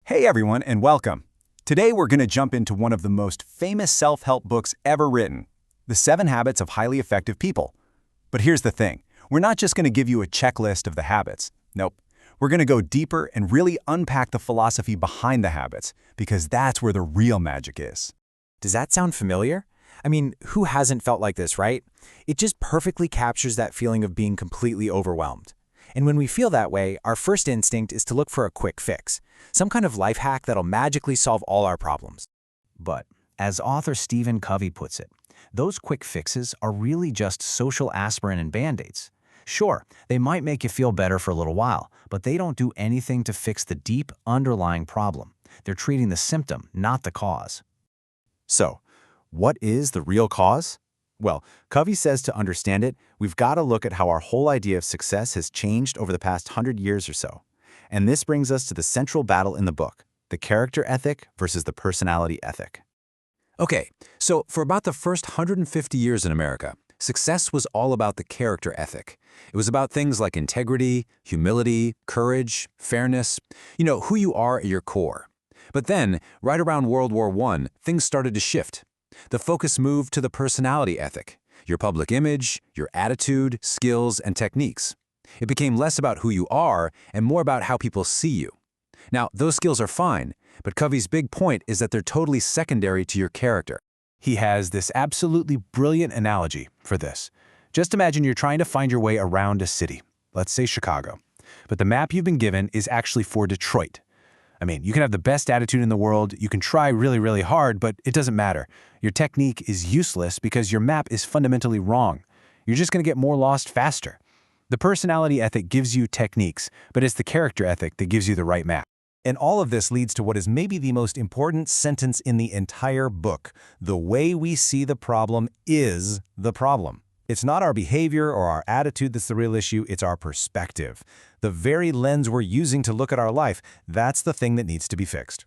Hey everyone, and welcome. Today we're going to jump into one of the most famous self-help books ever written, The 7 Habits of Highly Effective People. But here's the thing, we're not just going to give you a checklist of the habits. Nope. We're going to go deeper and really unpack the philosophy behind the habits, because that's where the real magic is. Does that sound familiar? I mean, who hasn't felt like this, right? It just perfectly captures that feeling of being completely overwhelmed. And when we feel that way, our first instinct is to look for a quick fix, some kind of life hack that'll magically solve all our problems. But, as author Stephen Covey puts it, those quick fixes are really just social aspirin and band-aids. Sure, they might make you feel better for a little while, but they don't do anything to fix the deep, underlying problem. They're treating the symptom, not the cause. So, what is the real cause? Well, Covey says to understand it, we've got to look at how our whole idea of success has changed over the past 100 years or so. And this brings us to the central battle in the book, the character ethic versus the personality ethic. Okay, so for about the first 150 years in America, success was all about the character ethic. It was about things like integrity, humility, courage, fairness, who you are at your core. But then, right around World War I, things started to shift. The focus moved to the personality ethic, your public image, your attitude, skills, and techniques. It became less about who you are and more about how people see you. Now, those skills are fine, but Covey's big point is that they're totally secondary to your character. He has this absolutely brilliant analogy for this. Just imagine you're trying to find your way around a city, let's say Chicago, but the map you've been given is actually for Detroit. I mean, you can have the best attitude in the world, you can try really, really hard, but it doesn't matter. Your technique is useless because your map is fundamentally wrong. You're just going to get more lost faster. The personality ethic gives you techniques, but it's the character ethic that gives you the right map. And all of this leads to what is maybe the most important sentence in the entire book. The way we see the problem is the problem. It's not our behavior or our attitude that's the real issue, it's our perspective. The very lens we're using to look at our life, that's the thing that needs to be fixed.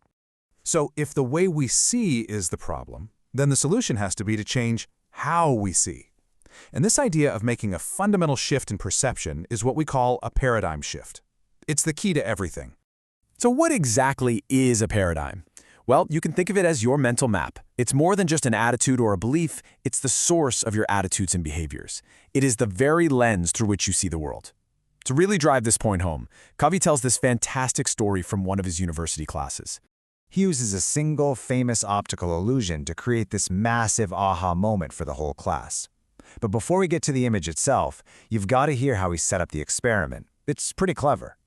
So if the way we see is the problem, then the solution has to be to change how we see. And this idea of making a fundamental shift in perception is what we call a paradigm shift. It's the key to everything. So what exactly is a paradigm? Well, you can think of it as your mental map. It's more than just an attitude or a belief, it's the source of your attitudes and behaviors. It is the very lens through which you see the world. To really drive this point home, Covey tells this fantastic story from one of his university classes. He uses a single famous optical illusion to create this massive aha moment for the whole class. But before we get to the image itself, you've got to hear how he set up the experiment. It's pretty clever.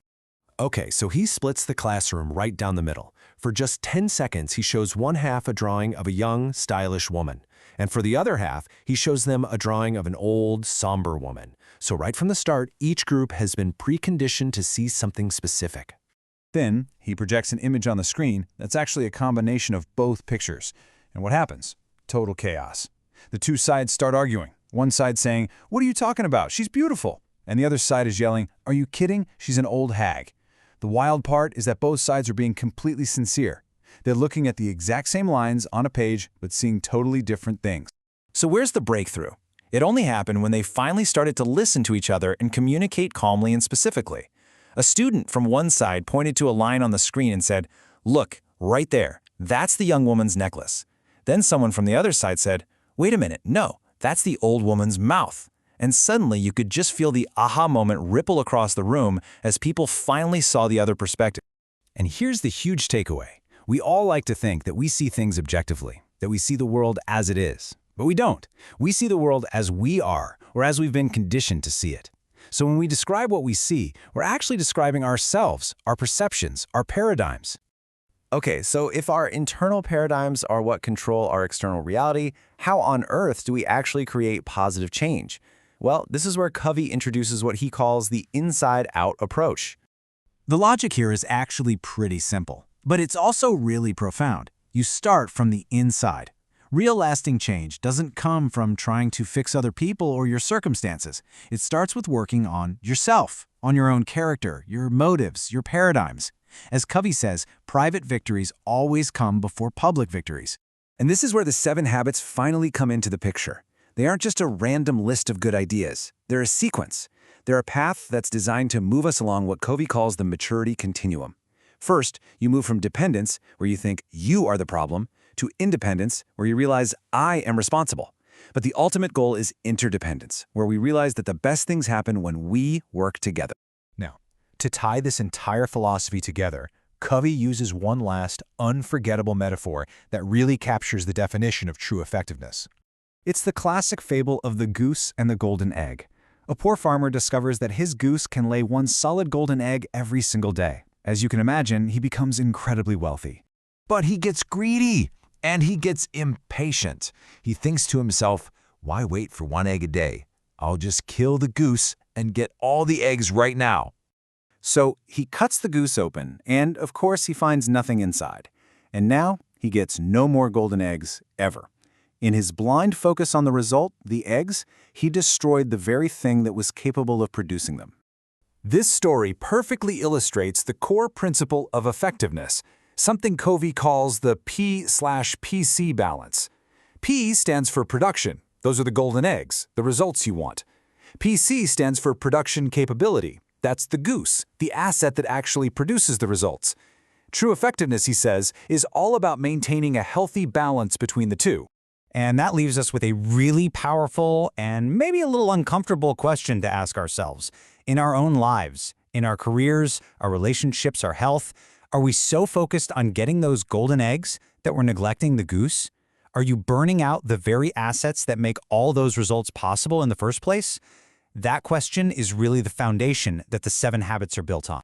Okay, so he splits the classroom right down the middle. For just 10 seconds, he shows one half a drawing of a young, stylish woman. And for the other half, he shows them a drawing of an old, somber woman. So right from the start, each group has been preconditioned to see something specific. Then, he projects an image on the screen that's actually a combination of both pictures. And what happens? Total chaos. The two sides start arguing. One side saying, "What are you talking about? She's beautiful." And the other side is yelling, "Are you kidding? She's an old hag." The wild part is that both sides are being completely sincere. They're looking at the exact same lines on a page, but seeing totally different things. So where's the breakthrough? It only happened when they finally started to listen to each other and communicate calmly and specifically. A student from one side pointed to a line on the screen and said, "Look, right there, that's the young woman's necklace." Then someone from the other side said, "Wait a minute, no, that's the old woman's mouth." And suddenly you could just feel the aha moment ripple across the room as people finally saw the other perspective. And here's the huge takeaway. We all like to think that we see things objectively, that we see the world as it is. But we don't. We see the world as we are, or as we've been conditioned to see it. So when we describe what we see, we're actually describing ourselves, our perceptions, our paradigms. Okay, so if our internal paradigms are what control our external reality, how on earth do we actually create positive change? Well, this is where Covey introduces what he calls the inside-out approach. The logic here is actually pretty simple, but it's also really profound. You start from the inside. Real lasting change doesn't come from trying to fix other people or your circumstances. It starts with working on yourself, on your own character, your motives, your paradigms. As Covey says, private victories always come before public victories. And this is where the 7 habits finally come into the picture. They aren't just a random list of good ideas. They're a sequence. They're a path that's designed to move us along what Covey calls the maturity continuum. First, you move from dependence, where you think you are the problem, to independence, where you realize I am responsible. But the ultimate goal is interdependence, where we realize that the best things happen when we work together. Now, to tie this entire philosophy together, Covey uses one last, unforgettable metaphor that really captures the definition of true effectiveness. It's the classic fable of the goose and the golden egg. A poor farmer discovers that his goose can lay one solid golden egg every single day. As you can imagine, he becomes incredibly wealthy. But he gets greedy, and he gets impatient. He thinks to himself, why wait for one egg a day? I'll just kill the goose and get all the eggs right now. So he cuts the goose open, and of course he finds nothing inside. And now he gets no more golden eggs ever. In his blind focus on the result, the eggs, he destroyed the very thing that was capable of producing them. This story perfectly illustrates the core principle of effectiveness, something Covey calls the P/PC balance. P stands for production. Those are the golden eggs, the results you want. PC stands for production capability. That's the goose, the asset that actually produces the results. True effectiveness, he says, is all about maintaining a healthy balance between the two. And that leaves us with a really powerful and maybe a little uncomfortable question to ask ourselves. In our own lives, in our careers, our relationships, our health, are we so focused on getting those golden eggs that we're neglecting the goose? Are you burning out the very assets that make all those results possible in the first place? That question is really the foundation that the 7 habits are built on.